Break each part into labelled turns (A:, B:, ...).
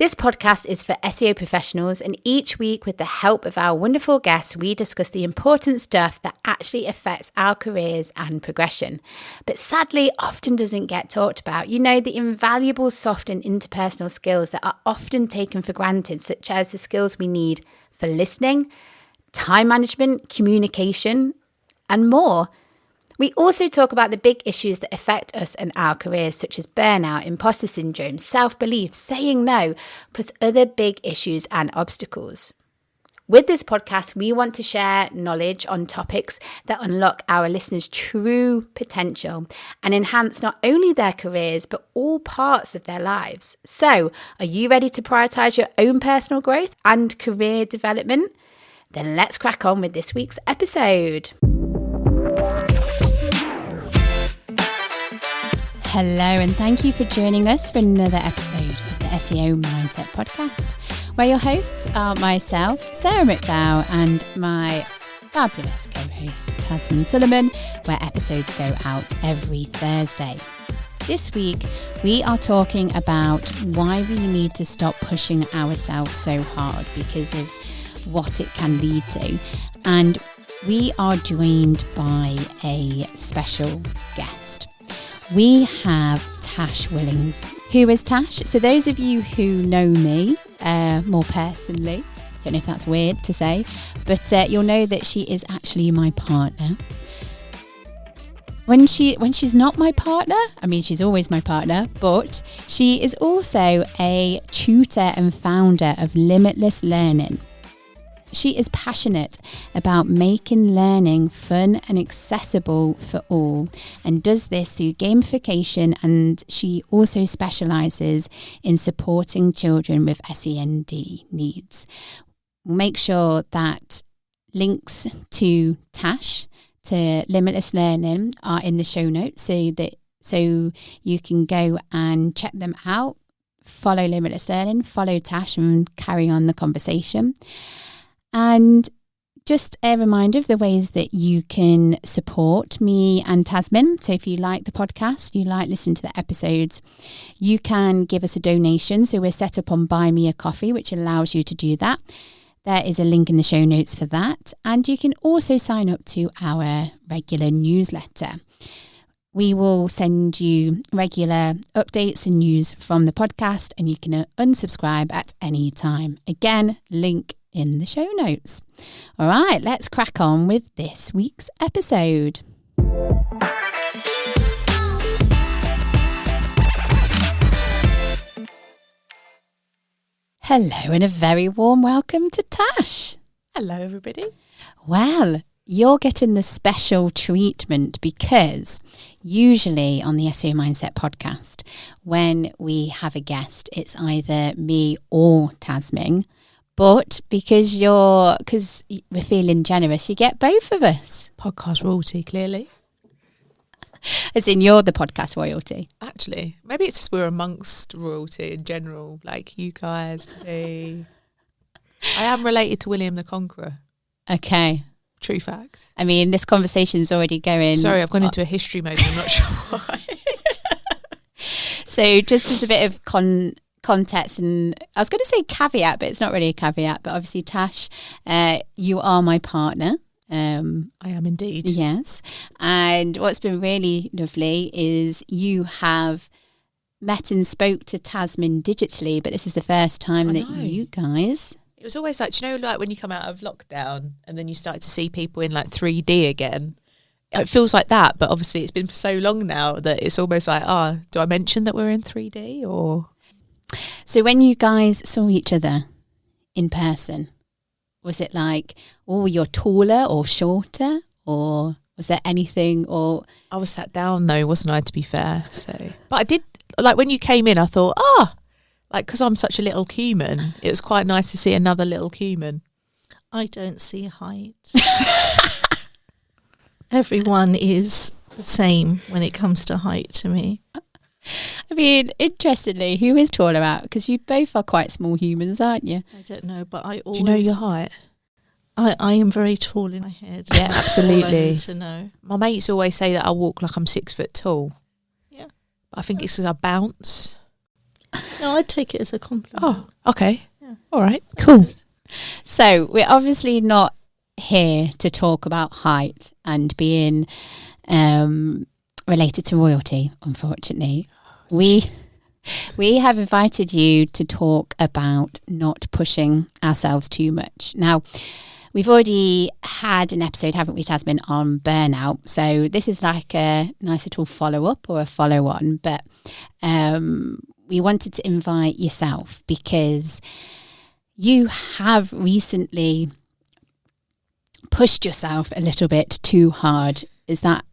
A: This podcast is for SEO professionals, and each week, with the help of our wonderful guests, we discuss the important stuff that actually affects our careers and progression, but sadly often doesn't get talked about. You know, the invaluable soft and interpersonal skills that are often taken for granted, such as the skills we need for listening, time management, communication, and more. We also talk about the big issues that affect us and our careers, such as burnout, imposter syndrome, self-belief, saying no, plus other big issues and obstacles. With this podcast, we want to share knowledge on topics that unlock our listeners' true potential and enhance not only their careers, but all parts of their lives. So, are you ready to prioritise your own personal growth and career development? Then let's crack on with this week's episode. Hello, and thank you for joining us for another episode of the SEO Mindset Podcast, where your hosts are myself, Sarah McDowell, and my fabulous co-host, Tasman Sullivan, where episodes go out every Thursday. This week, we are talking about why we need to stop pushing ourselves so hard because of what it can lead to. And we are joined by a special guest. We have Tash Willings. Who is Tash? So those of you who know me more personally, don't know if that's weird to say, but you'll know that she is actually my partner. When she's not my partner, I mean, she's always my partner, but she is also a tutor and founder of Limitless Learning. She is passionate about making learning fun and accessible for all, and does this through gamification, and she also specialises in supporting children with SEND needs. We'll make sure that links to Tash, to Limitless Learning, are in the show notes so you can go and check them out, follow Limitless Learning, follow Tash, and carry on the conversation. And just a reminder of the ways that you can support me and Tasman. So if you like the podcast, you like listening to the episodes, you can give us a donation. So we're set up on Buy Me a Coffee, which allows you to do that. There is a link in the show notes for that. And you can also sign up to our regular newsletter. We will send you regular updates and news from the podcast, and you can unsubscribe at any time. Again, link in the show notes. All right, let's crack on with this week's episode. Hello, and a very warm welcome to Tash.
B: Hello, everybody.
A: Well, you're getting the special treatment because usually on the SEO Mindset podcast, when we have a guest, it's either me or Tasman. But because we're feeling generous, you get both of us.
B: Podcast royalty, clearly.
A: As in, you're the podcast royalty.
B: Actually, maybe it's just we're amongst royalty in general, like you guys, me. I am related to William the Conqueror.
A: Okay.
B: True fact.
A: I mean, this conversation's already going...
B: Sorry, I've gone into a history mode. I'm not sure why.
A: So just as a bit of context, and I was going to say caveat, but it's not really a caveat, but obviously Tash, you are my partner.
B: I am indeed.
A: Yes. And what's been really lovely is you have met and spoke to Tasman digitally, but this is the first time that you guys...
B: It was always like, like when you come out of lockdown and then you start to see people in like 3D again. It feels like that, but obviously it's been for so long now that it's almost like, do I mention that we're in 3D or...
A: So when you guys saw each other in person, was it like, oh, you're taller or shorter, or was there anything? Or
B: I was sat down though, wasn't I, to be fair? So, but I did, like when you came in, I thought, like because I'm such a little human, it was quite nice to see another little human.
C: I don't see height. Everyone is the same when it comes to height to me.
A: I mean, interestingly, who is taller out? Because you both are quite small humans, aren't you?
C: I don't know, but I always...
B: Do you know your height?
C: I am very tall in my head.
B: Yeah, absolutely.
C: All I need to know.
B: My mates always say that I walk like I'm 6 foot tall.
C: Yeah.
B: But I think it's because I bounce.
C: No, I'd take it as a compliment.
B: Oh, okay.
C: Yeah.
B: All right. Cool.
A: So we're obviously not here to talk about height and being related to royalty, unfortunately. We have invited you to talk about not pushing ourselves too much. Now, we've already had an episode, haven't we, Tasmin, on burnout. So this is like a nice little follow-up or a follow-on. But we wanted to invite yourself because you have recently pushed yourself a little bit too hard. Is that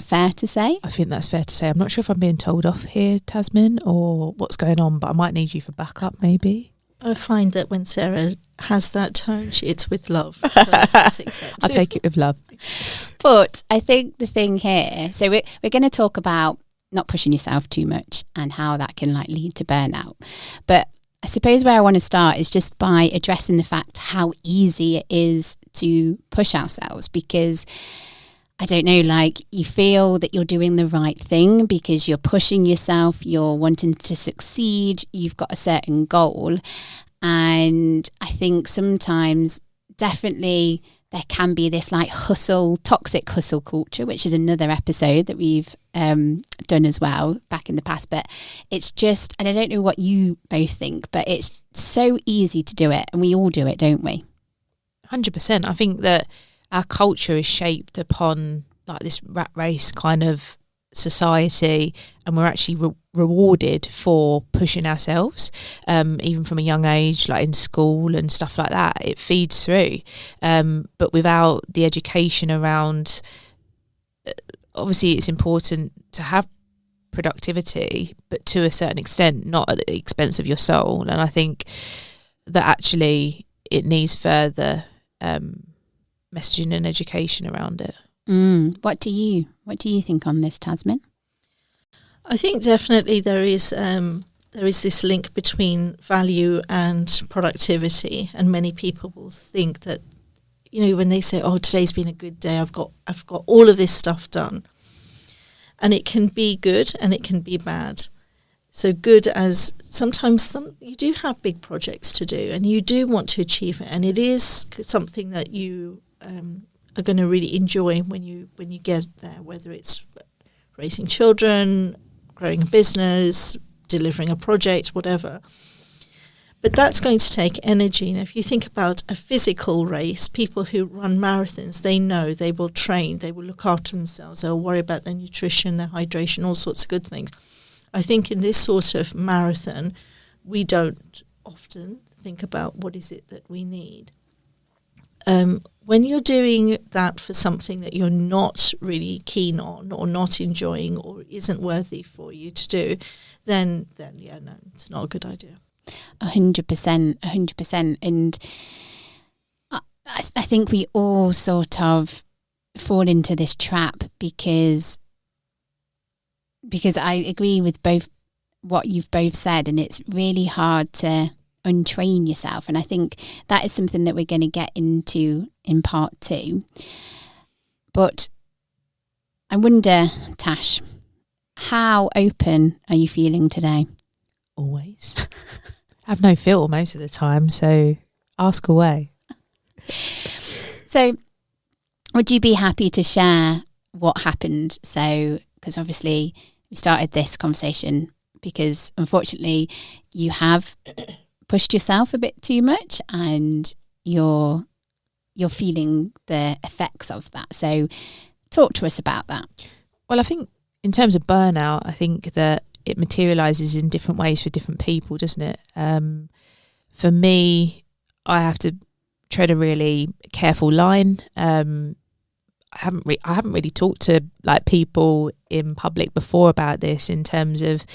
A: fair to say?
B: I think that's fair to say. I'm not sure if I'm being told off here, Tasmin, or what's going on, but I might need you for backup, maybe.
C: I find that when Sarah has that tone, it's with love. So that's accepted.
B: I'll take it with love.
A: But I think the thing here, so we're going to talk about not pushing yourself too much and how that can like lead to burnout. But I suppose where I want to start is just by addressing the fact how easy it is to push ourselves, because I don't know, like you feel that you're doing the right thing because you're pushing yourself, you're wanting to succeed, you've got a certain goal. And I think sometimes definitely there can be this like toxic hustle culture, which is another episode that we've done as well back in the past. But it's just, and I don't know what you both think, but it's so easy to do it. And we all do it, don't we?
B: 100%. I think that our culture is shaped upon like this rat race kind of society, and we're actually rewarded for pushing ourselves, even from a young age, like in school and stuff like that. It feeds through, but without the education around, obviously it's important to have productivity, but to a certain extent, not at the expense of your soul. And I think that actually it needs further messaging and education around it.
A: What do you think on this, Tasmin?
C: I think definitely there is this link between value and productivity, and many people will think that, you know, when they say, "Oh, today's been a good day. I've got all of this stuff done," and it can be good and it can be bad. So good as sometimes you do have big projects to do and you do want to achieve it, and it is something that you are going to really enjoy when you get there, whether it's raising children, growing a business, delivering a project, whatever. But that's going to take energy. And if you think about a physical race, people who run marathons, they know they will train, they will look after themselves, they'll worry about their nutrition, their hydration, all sorts of good things. I think in this sort of marathon, we don't often think about what is it that we need. When you're doing that for something that you're not really keen on or not enjoying or isn't worthy for you to do, then yeah, no, it's not a good idea.
A: 100%. And I think we all sort of fall into this trap because I agree with both what you've both said, and it's really hard to untrain yourself. And I think that is something that we're going to get into in part 2. But I wonder, Tash, how open are you feeling today?
B: Always. I have no filter most of the time, so ask away.
A: So would you be happy to share what happened? So, because obviously we started this conversation because unfortunately you have pushed yourself a bit too much and you're feeling the effects of that. So talk to us about that.
B: Well, I think in terms of burnout, I think that it materialises in different ways for different people, doesn't it? For me, I have to tread a really careful line. I haven't really talked to like people in public before about this, in terms of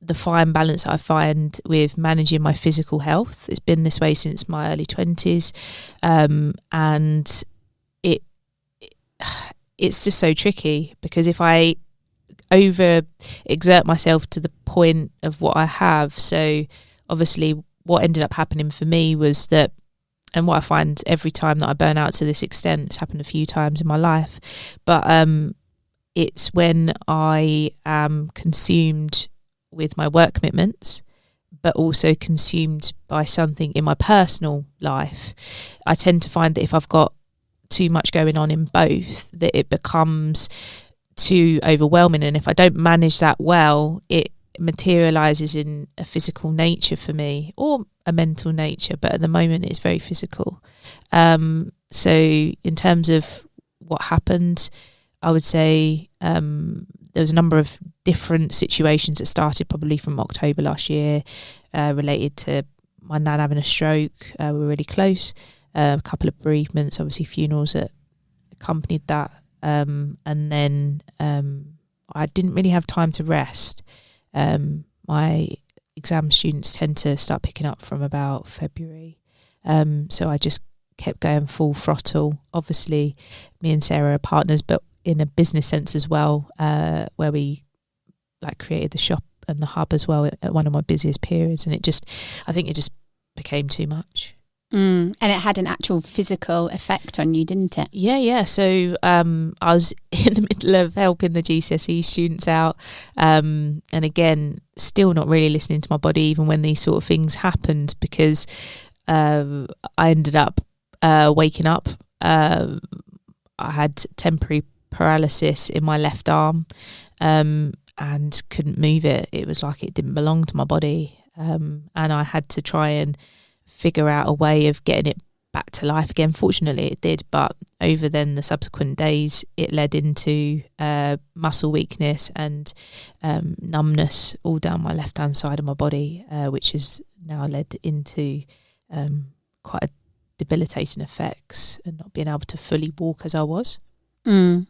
B: the fine balance I find with managing my physical health. It's been this way since my early 20s, and it's just so tricky, because if I over exert myself to the point of what I have, so obviously what ended up happening for me was that, and what I find every time that I burn out to this extent, it's happened a few times in my life, but it's when I am consumed with my work commitments, but also consumed by something in my personal life. I tend to find that if I've got too much going on in both, that it becomes too overwhelming, and if I don't manage that well, it materializes in a physical nature for me, or a mental nature, but at the moment it's very physical. So in terms of what happened, I would say there was a number of different situations that started probably from October last year, related to my nan having a stroke. We were really close. A couple of bereavements, obviously funerals that accompanied that. And then I didn't really have time to rest. My exam students tend to start picking up from about February. So I just kept going full throttle. Obviously, me and Sarah are partners, but in a business sense as well, where we created the shop and the hub as well at one of my busiest periods. And I think it just became too much.
A: And it had an actual physical effect on you, didn't it?
B: Yeah. So I was in the middle of helping the GCSE students out, and again, still not really listening to my body, even when these sort of things happened, because I ended up waking up. I had temporary paralysis in my left arm, and couldn't move it. It was like it didn't belong to my body, and I had to try and figure out a way of getting it back to life again. Fortunately it did, but over then the subsequent days it led into muscle weakness and numbness all down my left hand side of my body, which has now led into quite a debilitating effects and not being able to fully walk as I was.
A: I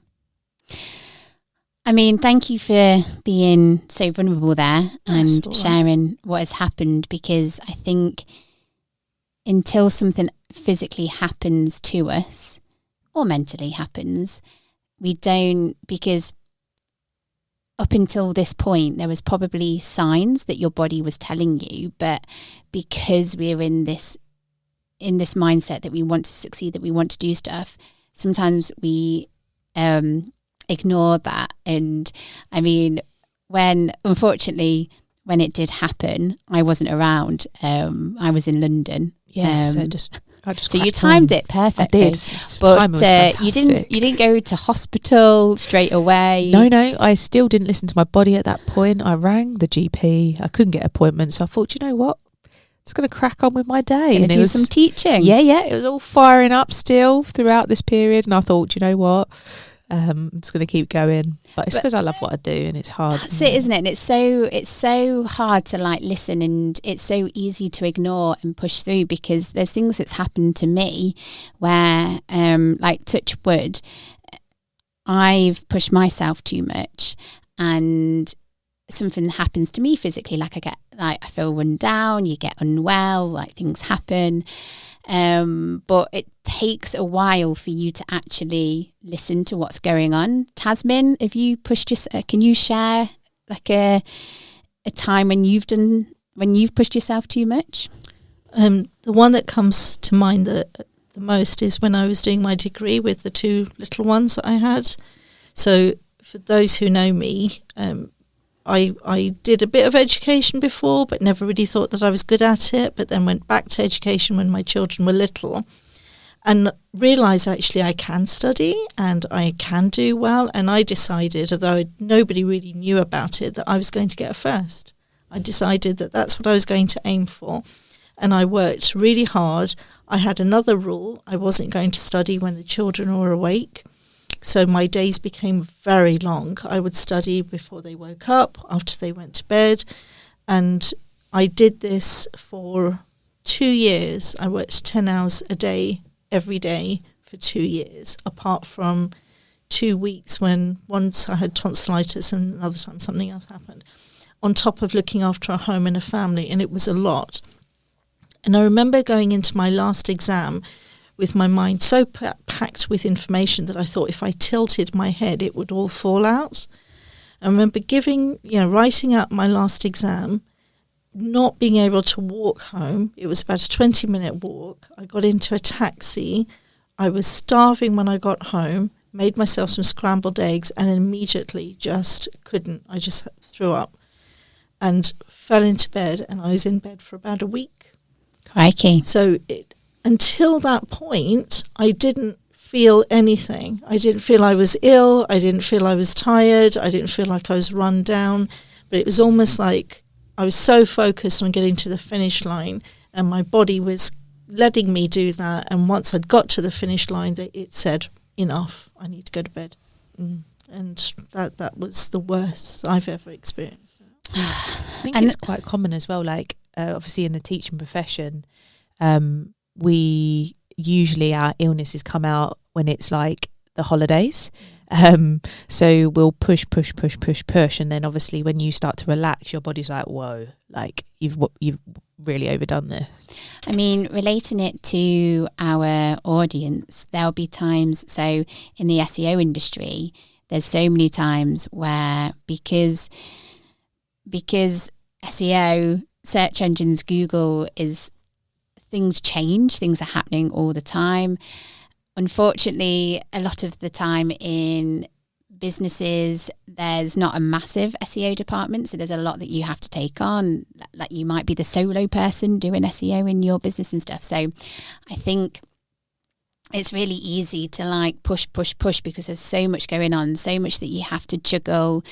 A: mean, thank you for being so vulnerable there and sharing what has happened, because I think until something physically happens to us or mentally happens, we don't, because up until this point there was probably signs that your body was telling you, but because we're in this mindset that we want to succeed, that we want to do stuff, sometimes we ignore that. And I mean, unfortunately when it did happen, I wasn't around. I was in London. So you timed it perfectly.
B: I did,
A: but you didn't go to hospital straight away.
B: No, I still didn't listen to my body at that point. I rang the GP. I couldn't get appointments, so I thought, you know what, it's going to crack on with my day.
A: And do some teaching.
B: Yeah, it was all firing up still throughout this period, and I thought, you know what, I'm just going to keep going. But it's because I love what I do, and it's hard.
A: That's it, isn't it? And it's so hard to listen, and it's so easy to ignore and push through, because there's things that's happened to me where, touch wood, I've pushed myself too much, and something happens to me physically. I feel run down, you get unwell, things happen. But it takes a while for you to actually listen to what's going on. Tasmin, have you pushed can you share a time when you've pushed yourself too much?
C: The one that comes to mind the most is when I was doing my degree with the two little ones that I had. So for those who know me, I did a bit of education before, but never really thought that I was good at it, but then went back to education when my children were little and realised actually I can study and I can do well. And I decided, although nobody really knew about it, that I was going to get a first. I decided that that's what I was going to aim for. And I worked really hard. I had another rule. I wasn't going to study when the children were awake. So my days became very long. I would study before they woke up, after they went to bed. And I did this for 2 years. I worked 10 hours a day, every day for 2 years, apart from 2 weeks when once I had tonsillitis and another time something else happened, on top of looking after a home and a family. And it was a lot. And I remember going into my last exam with my mind so packed with information that I thought if I tilted my head, it would all fall out. I remember writing out my last exam, not being able to walk home. It was about a 20-minute walk. I got into a taxi. I was starving when I got home, made myself some scrambled eggs, and immediately just couldn't. I just threw up. and fell into bed, and I was in bed for about a week.
A: Crikey.
C: So until that point, I didn't feel anything. I didn't feel I was ill. I didn't feel I was tired. I didn't feel like I was run down. But it was almost like I was so focused on getting to the finish line, and my body was letting me do that. And once I'd got to the finish line, it said, enough, I need to go to bed. And that was the worst I've ever experienced.
B: I think it's quite common as well, like obviously in the teaching profession, we usually our illnesses come out when it's like the holidays. So we'll push, and then obviously when you start to relax, your body's like, whoa, like you've really overdone this.
A: I mean, relating it to our audience, there'll be times, so in the SEO industry, there's so many times where because SEO, search engines, Google, is things change, things are happening all the time. Unfortunately, a lot of the time in businesses, there's not a massive SEO department, so there's a lot that you have to take on. Like you might be the solo person doing SEO in your business and stuff. So I think it's really easy to like push because there's so much going on, so much that you have to juggle.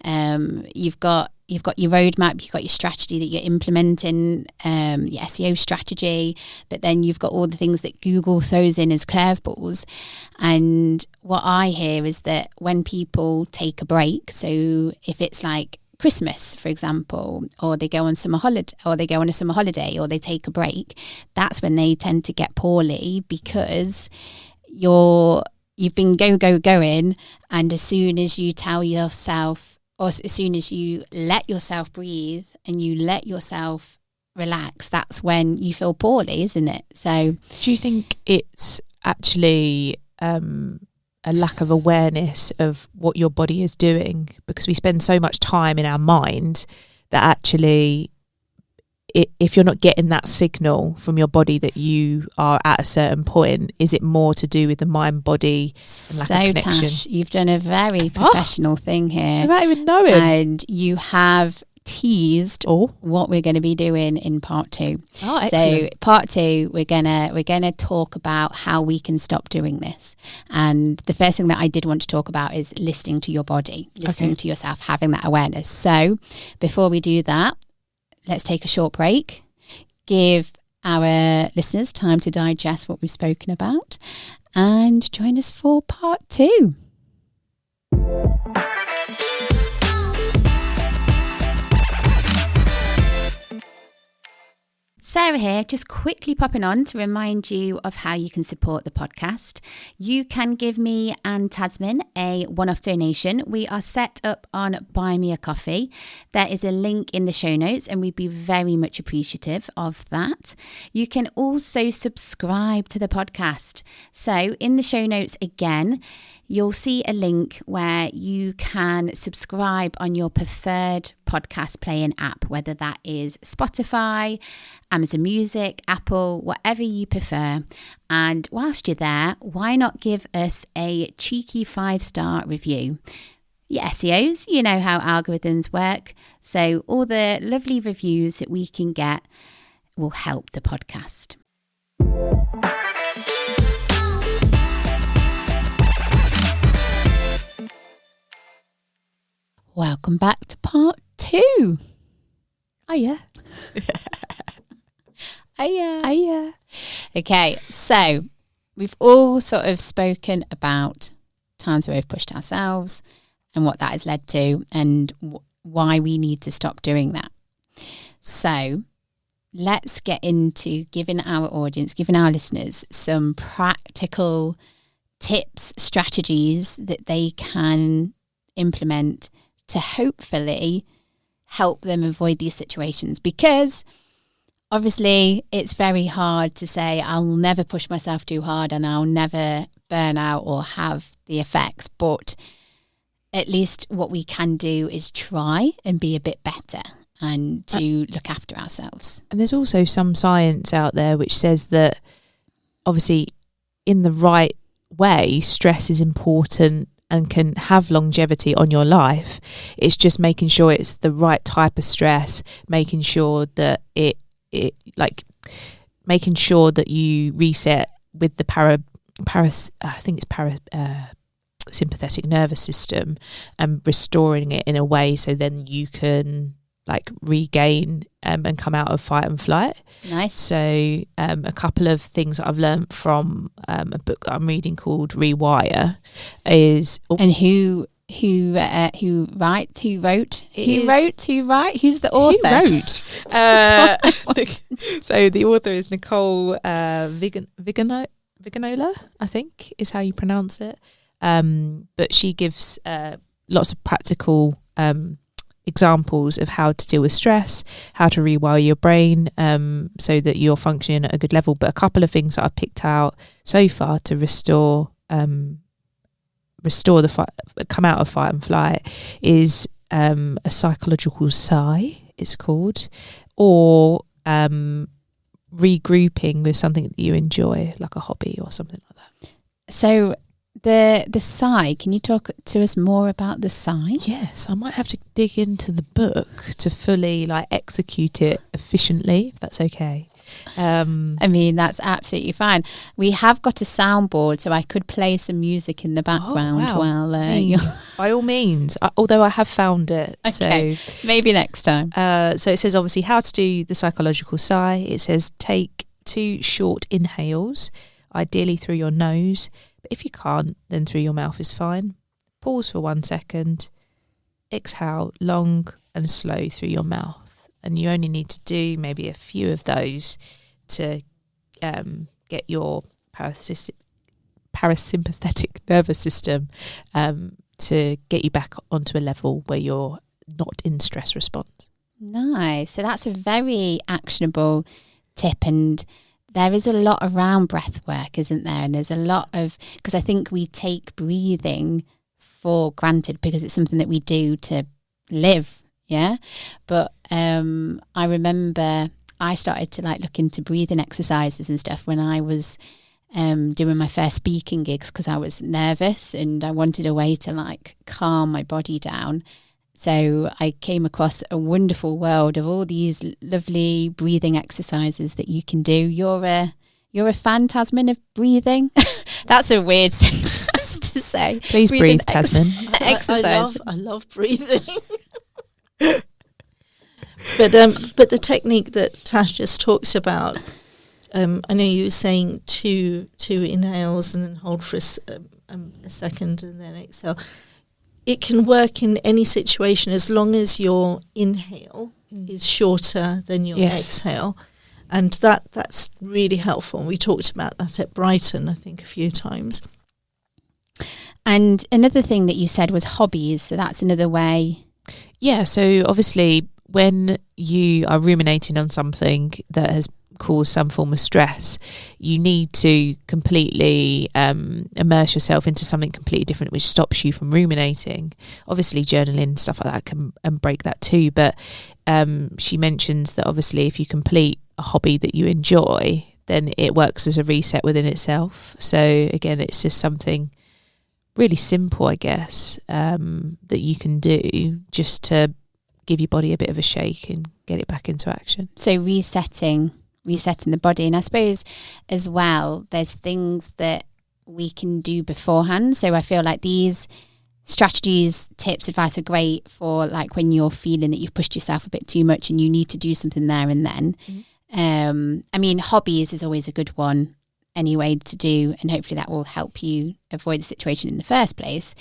A: You've got your roadmap, you've got your strategy that you're implementing, your SEO strategy, but then you've got all the things that Google throws in as curveballs. And what I hear is that when people take a break, so if it's like Christmas, for example, or they go on summer holiday, or they go on a summer holiday, or they take a break, that's when they tend to get poorly, because you've been going, and as soon as you tell yourself, or as soon as you let yourself breathe and you let yourself relax, that's when you feel poorly, isn't it? So
B: do you think it's actually a lack of awareness of what your body is doing? Because we spend so much time in our mind that actually if you're not getting that signal from your body that you are at a certain point, is it more to do with the mind body and lack of connection?
A: Tash, you've done a very professional thing here.
B: I don't even know it.
A: And you have teased what we're going to be doing in part 2.
B: Oh, excellent.
A: So part 2, we're gonna talk about how we can stop doing this. And the first thing that I did want to talk about is listening to your body, listening to yourself, having that awareness. So before we do that, let's take a short break, give our listeners time to digest what we've spoken about, and join us for part 2. Sarah here, just quickly popping on to remind you of how you can support the podcast. You can give me and Tasmin a one-off donation. We are set up on Buy Me a Coffee. There is a link in the show notes, and we'd be very much appreciative of that. You can also subscribe to the podcast. So in the show notes again, you'll see a link where you can subscribe on your preferred podcast playing app, whether that is Spotify, Amazon Music, Apple, whatever you prefer. And whilst you're there, why not give us a cheeky 5-star review? Yeah, SEOs, you know how algorithms work. So all the lovely reviews that we can get will help the podcast. Welcome back to part 2.
B: Hiya.
A: Hiya. Okay, so we've all sort of spoken about times where we've pushed ourselves and what that has led to, and why we need to stop doing that. So let's get into giving our audience, giving our listeners some practical tips, strategies that they can implement to hopefully help them avoid these situations. Because obviously it's very hard to say I'll never push myself too hard and I'll never burn out or have the effects, but at least what we can do is try and be a bit better and to look after ourselves.
B: And there's also some science out there which says that obviously in the right way, stress is important and can have longevity on your life. It's just making sure it's the right type of stress, making sure that making sure that you reset with the sympathetic nervous system, and restoring it in a way so then you can regain and come out of fight and flight.
A: Nice.
B: So a couple of things that I've learned from a book that I'm reading called Rewire is...
A: And who's the author?
B: Who wrote? So the author is Nicole Viganola, I think is how you pronounce it. But she gives lots of practical examples of how to deal with stress, how to rewire your brain so that you're functioning at a good level. But a couple of things that I've picked out so far to restore the fight, come out of fight and flight, is a psychological sigh, it's called, or regrouping with something that you enjoy, like a hobby or something like that.
A: So the sigh, can you talk to us more about the sigh?
B: Yes, I might have to dig into the book to fully execute it efficiently, if that's okay.
A: I mean, that's absolutely fine. We have got a soundboard, so I could play some music in the background while
B: by all means, although I have found it.
A: Okay, so maybe next time.
B: So it says obviously how to do the psychological sigh. It says take 2 short inhales, ideally through your nose, but if you can't, then through your mouth is fine. Pause for 1 second, exhale long and slow through your mouth. And you only need to do maybe a few of those to get your parasympathetic nervous system to get you back onto a level where you're not in stress response.
A: Nice. So that's a very actionable tip, and there is a lot around breath work, isn't there? And there's a lot of, because I think we take breathing for granted because it's something that we do to live. Yeah. But I remember I started to look into breathing exercises and stuff when I was doing my first speaking gigs, because I was nervous and I wanted a way to calm my body down. So I came across a wonderful world of all these lovely breathing exercises that you can do. You're a fan, Tasman, of breathing? That's a weird sentence to say.
B: Please breathe, Tasman.
A: Exercise.
C: I love breathing. But the technique that Tash just talks about, I know you were saying two inhales and then hold for a second and then exhale. It can work in any situation as long as your inhale is shorter than your exhale, and that's really helpful. And we talked about that at Brighton, I think, a few times.
A: And another thing that you said was hobbies, so that's another way.
B: Yeah, so obviously when you are ruminating on something that has caused some form of stress, you need to completely immerse yourself into something completely different which stops you from ruminating. Obviously journaling, stuff like that can break that too, but she mentions that obviously if you complete a hobby that you enjoy, then it works as a reset within itself. So again, it's just something really simple, I guess, that you can do just to give your body a bit of a shake and get it back into action. So
A: resetting the body. And I suppose as well, there's things that we can do beforehand. So I feel like these strategies, tips, advice are great for when you're feeling that you've pushed yourself a bit too much and you need to do something there and then. I mean, hobbies is always a good one anyway to do, and hopefully that will help you avoid the situation in the first place.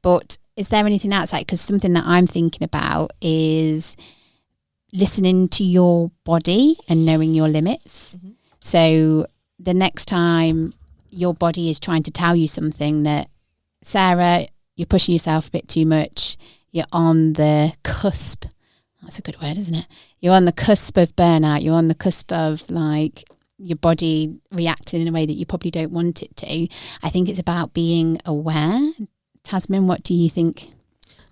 A: But is there anything outside? Because something that I'm thinking about is listening to your body and knowing your limits. So the next time your body is trying to tell you something that, Sarah, you're pushing yourself a bit too much, you're on the cusp, that's a good word, isn't it? You're on the cusp of burnout, you're on the cusp of your body reacting in a way that you probably don't want it to. I think it's about being aware. Tasman, what do you think?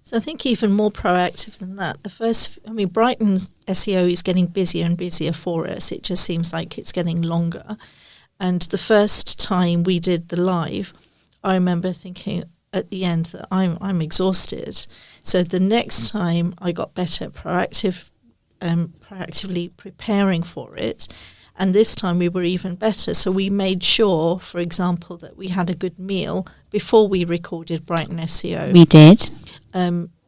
C: So I think even more proactive than that. Brighton's SEO is getting busier and busier for us. It just seems like it's getting longer. And the first time we did the live, I remember thinking, at the end that I'm exhausted. So the next time I got better, proactively preparing for it. And this time we were even better. So we made sure, for example, that we had a good meal before we recorded Brighton SEO.
A: We did.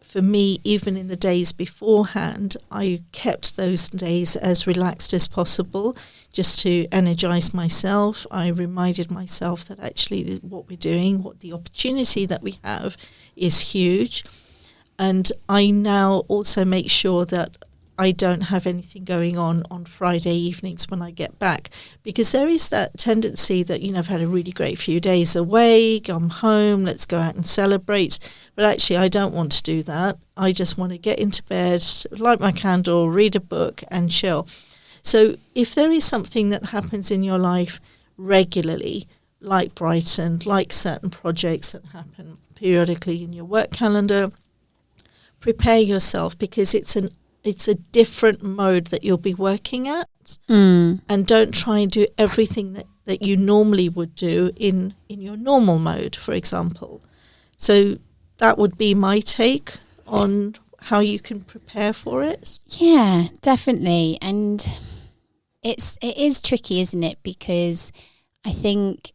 C: For me, even in the days beforehand, I kept those days as relaxed as possible just to energize myself. I reminded myself that actually what we're doing, what the opportunity that we have is huge. And I now also make sure that I don't have anything going on Friday evenings when I get back, because there is that tendency that, I've had a really great few days away, come home, let's go out and celebrate. But actually, I don't want to do that. I just want to get into bed, light my candle, read a book and chill. So if there is something that happens in your life regularly, like Brighton, like certain projects that happen periodically in your work calendar, prepare yourself, because it's a different mode that you'll be working at. And don't try and do everything that you normally would do in your normal mode, for example. So that would be my take on how you can prepare for it.
A: Yeah, definitely. And it is tricky, isn't it? Because I think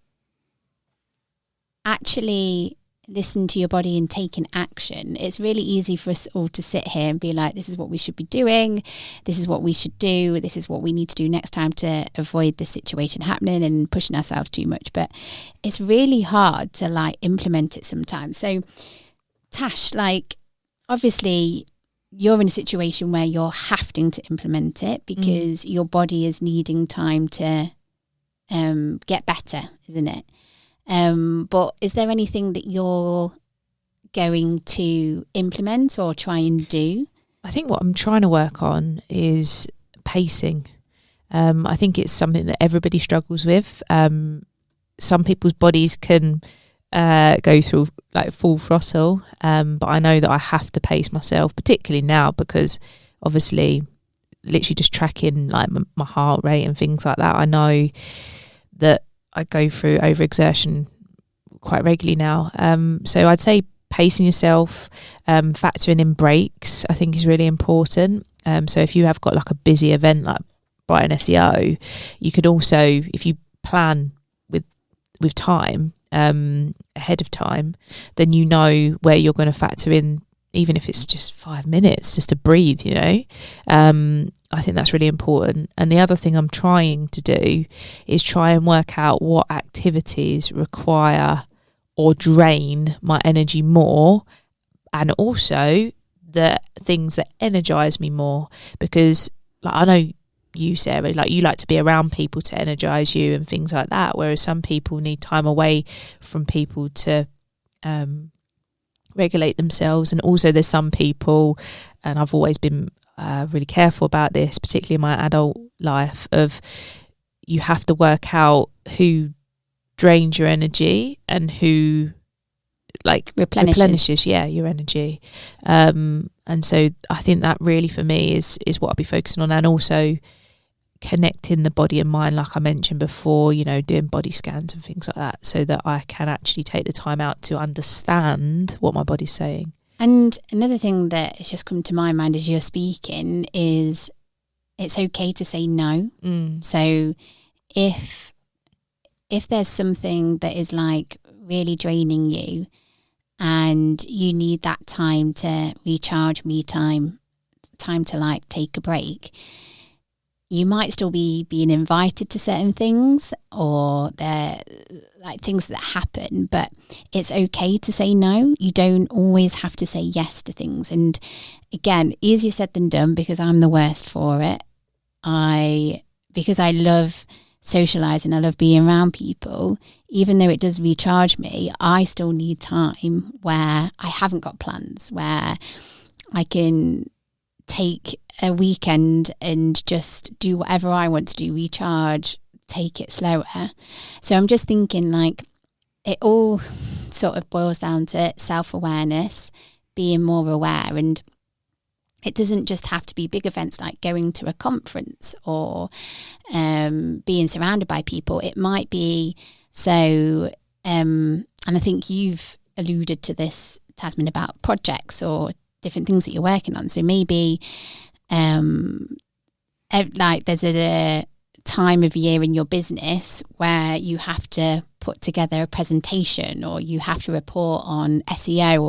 A: actually listen to your body and taking action. It's really easy for us all to sit here and be like, this is what we should be doing, this is what we should do, this is what we need to do next time to avoid this situation happening, and pushing ourselves too much. But it's really hard to implement it sometimes. So Tash, obviously you're in a situation where you're having to implement it because your body is needing time to get better, isn't it? But is there anything that you're going to implement or try and do?
B: I think what I'm trying to work on is pacing. I think it's something that everybody struggles with. Some people's bodies can go through full throttle, but I know that I have to pace myself, particularly now, because obviously literally just tracking my heart rate and things like that, I know that I go through overexertion quite regularly now. So I'd say pacing yourself, factoring in breaks, I think is really important. So if you have got a busy event like Brighton SEO, you could also, if you plan with time, ahead of time, then you know where you're going to factor in, even if it's just 5 minutes, just to breathe, I think that's really important. And the other thing I'm trying to do is try and work out what activities require or drain my energy more, and also the things that energize me more. Because I know you, Sarah, you like to be around people to energize you and things like that, whereas some people need time away from people to regulate themselves. And also there's some people, and I've always been really careful about this, particularly in my adult life, of you have to work out who drains your energy and who replenishes your energy. And so I think that really for me is what I'll be focusing on, and also connecting the body and mind, like I mentioned before, doing body scans and things like that, so that I can actually take the time out to understand what my body's saying.
A: And another thing that has just come to my mind as you're speaking is it's okay to say no. So if there's something that is really draining you and you need that time to recharge, me time to take a break, you might still be being invited to certain things, or they're things that happen, but it's okay to say no. You don't always have to say yes to things. And again, easier said than done, because I'm the worst for it. Because I love socializing, I love being around people, even though it does recharge me, I still need time where I haven't got plans, where I can take a weekend and just do whatever I want to do, recharge, take it slower. So I'm just thinking it all sort of boils down to self-awareness, being more aware. And it doesn't just have to be big events like going to a conference or being surrounded by people. It might be and I think you've alluded to this, Tasman, about projects or different things that you're working on. So maybe like there's a time of year in your business where you have to put together a presentation, or you have to report on SEO,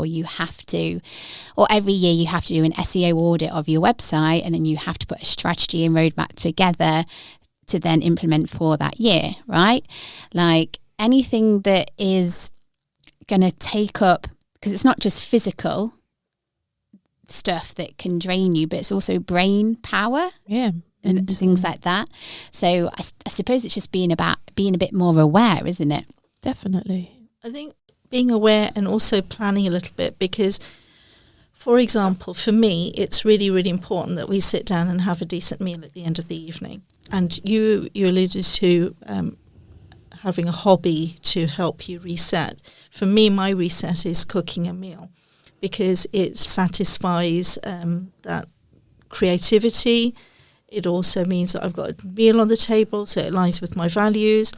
A: or every year you have to do an SEO audit of your website, and then you have to put a strategy and roadmap together to then implement for that year, right? Like anything that is going to take up, because it's not just physical stuff that can drain you, but it's also brain power.
B: Yeah.
A: And things like that. So I suppose it's just being a bit more aware, isn't it?
B: Definitely.
C: I think being aware and also planning a little bit, because, for example, for me, it's really, really important that we sit down and have a decent meal at the end of the evening. And you alluded to having a hobby to help you reset. For me, my reset is cooking a meal, because it satisfies that creativity. It also means that I've got a meal on the table, so it aligns with my values,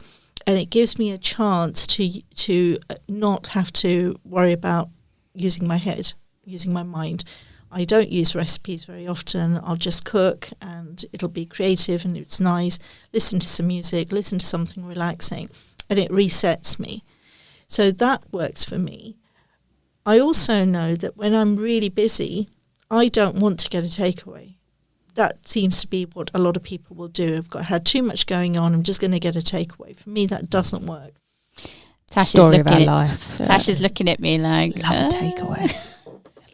C: and it gives me a chance to not have to worry about using my head, using my mind. I don't use recipes very often. I'll just cook, and it'll be creative and it's nice. Listen to some music, listen to something relaxing, and it resets me. So that works for me. I also know that when I'm really busy, I don't want to get a takeaway. That seems to be what a lot of people will do. I've had too much going on, I'm just going to get a takeaway. For me, that doesn't work.
A: Tash
B: Story of our life.
A: Tash is looking at me like,
B: love a takeaway.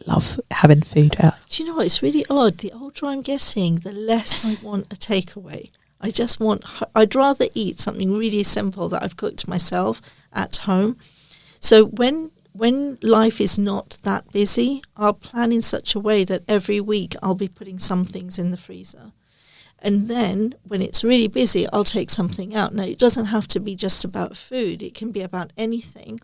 B: Love having food out.
C: Do you know what? It's really odd. The older I'm getting, the less I want a takeaway. I'd rather eat something really simple that I've cooked myself at home. So when life is not that busy, I'll plan in such a way that every week I'll be putting some things in the freezer. And then when it's really busy, I'll take something out. Now, it doesn't have to be just about food. It can be about anything.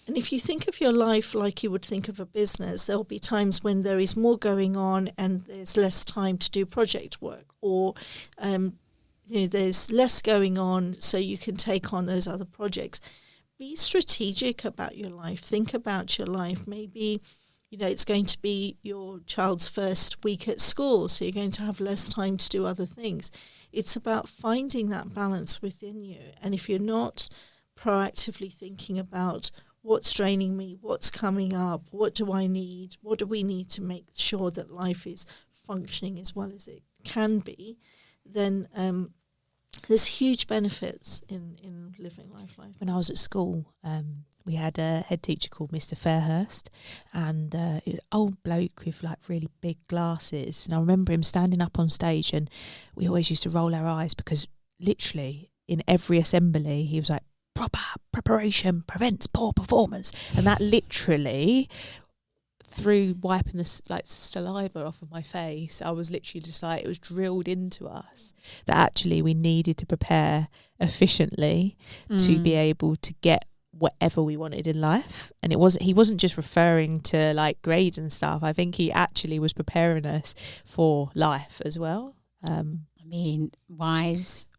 C: And if you think of your life like you would think of a business, there'll be times when there is more going on and there's less time to do project work, or there's less going on so you can take on those other projects. Be strategic about your life. Think about your life. Maybe, it's going to be your child's first week at school, so you're going to have less time to do other things. It's about finding that balance within you. And if you're not proactively thinking about what's draining me, what's coming up, what do I need, what do we need to make sure that life is functioning as well as it can be, then there's huge benefits in living life like that.
B: When I was at school, we had a head teacher called Mr. Fairhurst, and he was an old bloke with like really big glasses. And I remember him standing up on stage, and we always used to roll our eyes, because literally in every assembly he was like, proper preparation prevents poor performance. And that literally, through wiping the saliva off of my face, I was literally just like, it was drilled into us that actually we needed to prepare efficiently to be able to get whatever we wanted in life. And he wasn't just referring to like grades and stuff. I think he actually was preparing us for life as well.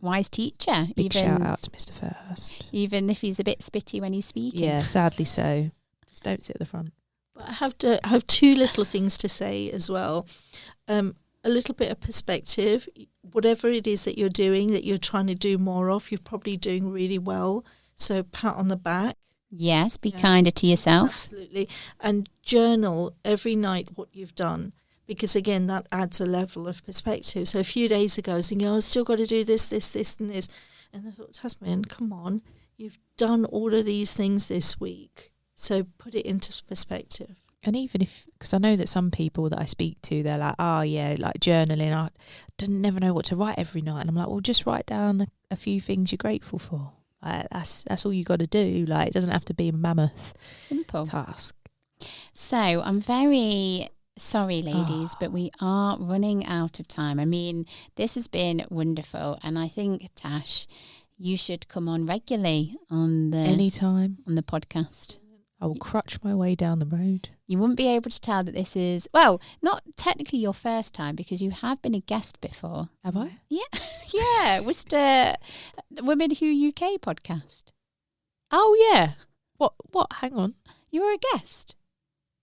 A: Wise teacher.
B: Big shout out to Mr. Fairhurst.
A: Even if he's a bit spitty when he's speaking.
B: Yeah, sadly so. Just don't sit at the front.
C: I have two little things to say as well. A little bit of perspective. Whatever it is that you're doing, that you're trying to do more of, you're probably doing really well. So pat on the back.
A: Yes, be kinder to yourself.
C: Absolutely. And journal every night what you've done, because again, that adds a level of perspective. So a few days ago I was thinking, I've still got to do this and this. And I thought, Tasman, come on, you've done all of these things this week. So put it into perspective.
B: And even because I know that some people that I speak to, they're like, oh yeah, like journaling, I never know what to write every night. And I'm like, well, just write down a few things you're grateful for. Like, that's all you got to do. Like, it doesn't have to be a mammoth task.
A: So I'm very sorry, ladies, but we are running out of time. I mean, this has been wonderful. And I think, Tash, you should come on regularly
B: anytime
A: on the podcast.
B: I will crutch my way down the road.
A: You wouldn't be able to tell that this is, well, not technically your first time, because you have been a guest before.
B: Have I?
A: Yeah. Yeah. Was the Women Who UK podcast.
B: Oh, yeah. What? Hang on.
A: You were a guest.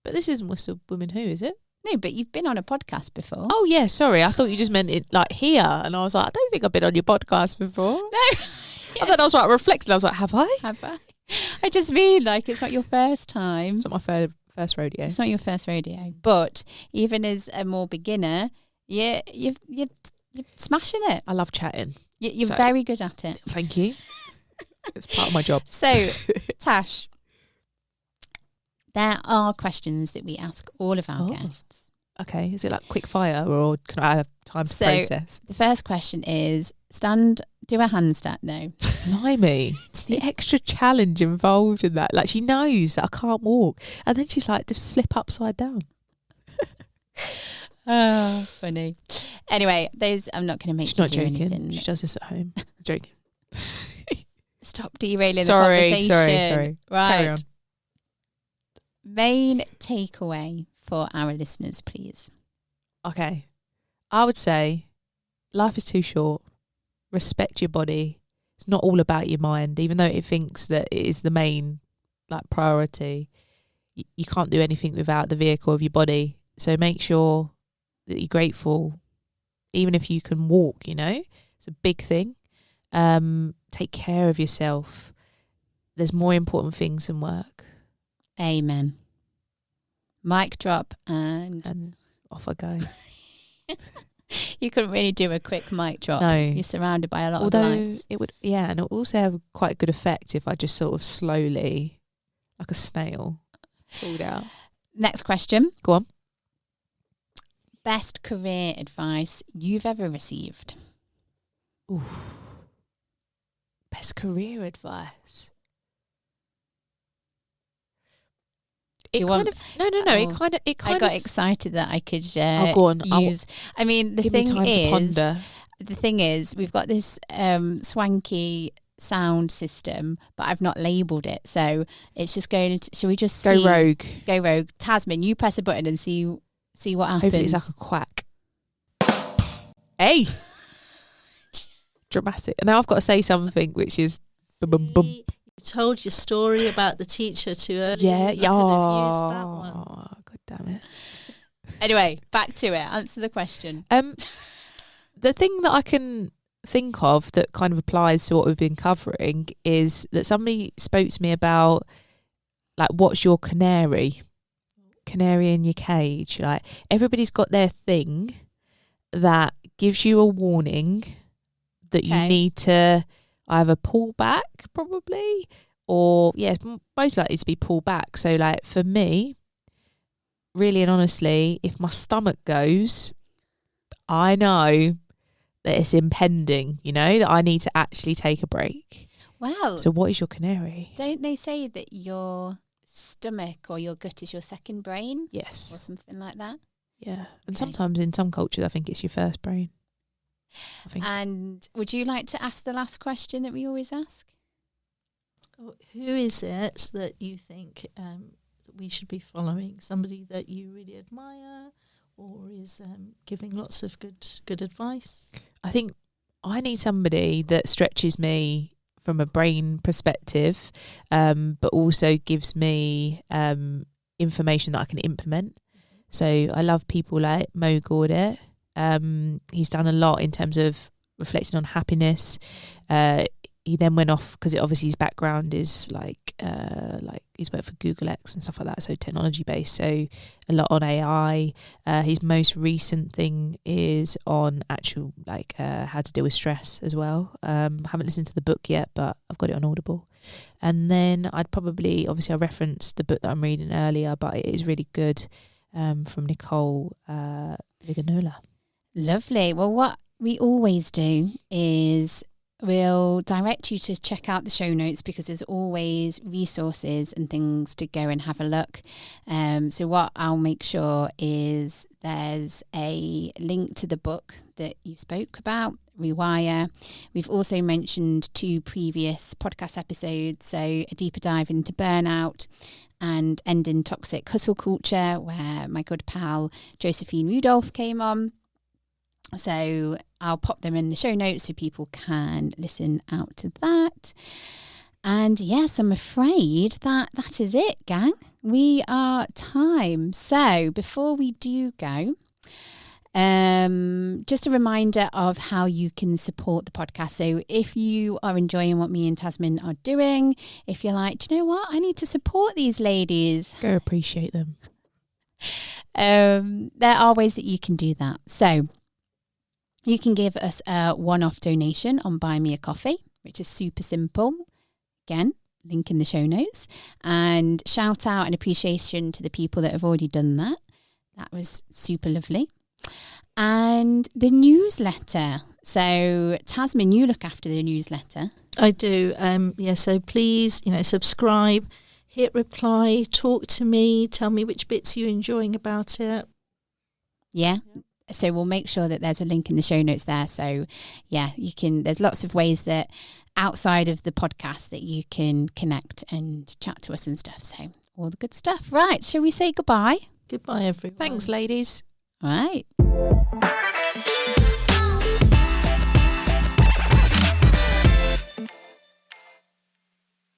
B: But this isn't What's the Women Who, is it?
A: No, but you've been on a podcast before.
B: Oh, yeah, sorry. I thought you just meant it like here. And I was like, I don't think I've been on your podcast before.
A: No.
B: And then I was like reflecting. I was like, have I?
A: Have I? I just mean like it's not your first time.
B: It's not my first rodeo.
A: It's not your first rodeo. But even as a more beginner, you're smashing it.
B: I love chatting.
A: You're very good at it.
B: Thank you. It's part of my job.
A: So, Tash, there are questions that we ask all of our guests.
B: Okay. Is it like quick fire or can I have time to process?
A: The first question is do a handstand. No.
B: Blimey. The extra challenge involved in that. Like she knows that I can't walk. And then she's like, just flip upside down.
A: Oh, funny. Anyway, I'm not going to make
B: she's
A: you
B: not
A: do
B: joking.
A: anything.
B: She does this at home. I'm joking.
A: Stop derailing
B: sorry,
A: the conversation.
B: Sorry.
A: Right.
B: Carry on.
A: Main takeaway for our listeners, please.
B: Okay. I would say life is too short. Respect your body. It's not all about your mind, even though it thinks that it is the main priority. You can't do anything without the vehicle of your body. So make sure that you're grateful, even if you can walk, it's a big thing. Take care of yourself. There's more important things than work.
A: Amen. Mic drop and
B: off I go.
A: You couldn't really do a quick mic drop.
B: No.
A: You're surrounded by a lot of lights.
B: It would, and it would also have quite a good effect if I just sort of slowly, like a snail, pulled out.
A: Next question.
B: Go on.
A: Best career advice you've ever received?
B: Ooh. Best career advice. No. It kind
A: I
B: of.
A: got excited that I could
B: go on.
A: use. I mean, the
B: Give me
A: thing
B: time to ponder.
A: The thing is, we've got this swanky sound system, but I've not labelled it, so it's just going to. Shall we just
B: Go rogue?
A: Go rogue. Tasman, you press a button and see what happens.
B: Hopefully, it's like a quack. Hey, dramatic. And now I've got to say something, which is.
C: You told your story about the teacher too early.
B: Yeah,
C: I could have used that one.
B: God damn it.
A: Anyway, back to it. Answer the question.
B: The thing that I can think of that kind of applies to what we've been covering is that somebody spoke to me about, like, what's your canary in your cage? Like, everybody's got their thing that gives you a warning that you need to either pull back probably, or it's most likely to be pulled back. So like for me, really and honestly, if my stomach goes, I know that it's impending, that I need to actually take a break.
A: Well,
B: so what is your canary?
A: Don't they say that your stomach or your gut is your second brain?
B: Yes.
A: Or something like that?
B: Yeah. And sometimes in some cultures, I think it's your first brain.
A: And would you like to ask the last question that we always ask?
C: Who is it that you think we should be following? Somebody that you really admire, or is giving lots of good advice?
B: I think I need somebody that stretches me from a brain perspective, but also gives me information that I can implement. Mm-hmm. So I love people like Mo Gaudet. He's done a lot in terms of reflecting on happiness. He then went off because obviously his background is like he's worked for Google X and stuff like that, so technology based. So a lot on AI. His most recent thing is on actual how to deal with stress as well. I haven't listened to the book yet, but I've got it on Audible. And then I'd probably, obviously I referenced the book that I'm reading earlier, but it is really good, from Nicole Viganola.
A: Lovely. Well, what we always do is we'll direct you to check out the show notes, because there's always resources and things to go and have a look. So what I'll make sure is there's a link to the book that you spoke about, Rewire. We've also mentioned 2 previous podcast episodes, so a deeper dive into burnout and ending toxic hustle culture, where my good pal Josephine Rudolph came on. So I'll pop them in the show notes so people can listen out to that. And yes, I'm afraid that is it, gang. We are time. So before we do go, just a reminder of how you can support the podcast. So if you are enjoying what me and Tasman are doing, if you're like, do you know what? I need to support these ladies.
B: Go appreciate them.
A: There are ways that you can do that. So you can give us a one-off donation on Buy Me a Coffee, which is super simple. Again, link in the show notes. And shout out and appreciation to the people that have already done that. That was super lovely. And the newsletter. So Tasman, you look after the newsletter.
C: I do. So please, subscribe, hit reply, talk to me, tell me which bits you're enjoying about it.
A: Yeah. So we'll make sure that there's a link in the show notes there. So yeah, there's lots of ways that outside of the podcast that you can connect and chat to us and stuff. So all the good stuff. Right. Shall we say goodbye?
C: Goodbye, everyone.
B: Thanks, ladies.
A: All right.